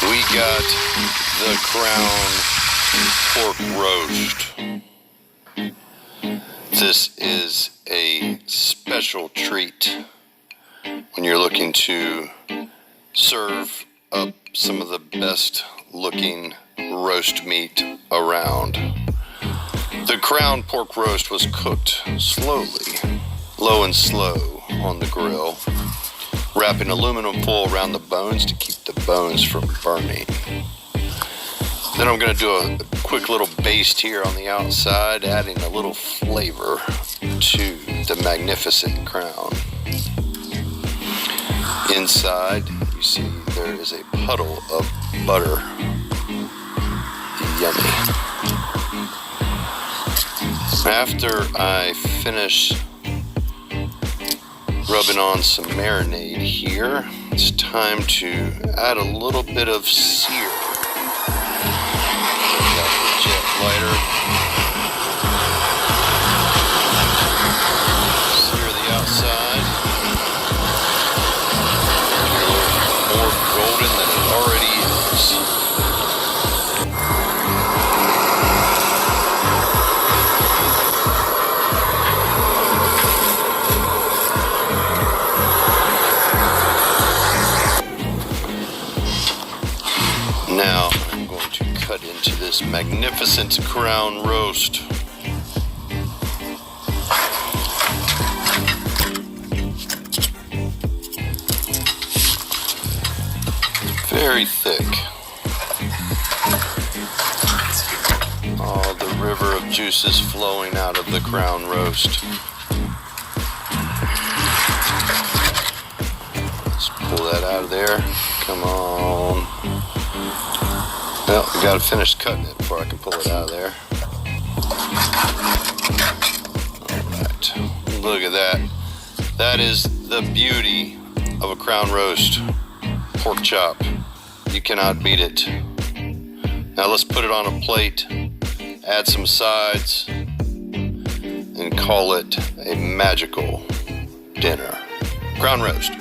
We got the Crown pork roast. This is a special treat when you're looking to serve up some of the best looking roast meat around. The Crown pork roast was cooked slowly, low and slow on the grill, wrapping aluminum foil around the bones to keep the bones from burning. Then I'm going to do a quick little baste here on the outside, adding a little flavor to the magnificent Crown. Inside, you see there is a puddle of butter. Yummy. After I finish rubbing on some marinade here, it's time to add a little bit of sear. Got the jet lighter. Sear the outside. More golden than it already is. Now I'm going to cut into this magnificent Crown roast. Very thick. Oh, the river of juices flowing out of the Crown roast. Let's pull that out of there. Come on. Well, we gotta finish cutting it before I can pull it out of there. Alright, look at that. That is the beauty of a Crown roast pork chop. You cannot beat it. Now let's put it on a plate, add some sides, and call it a magical dinner. Crown roast.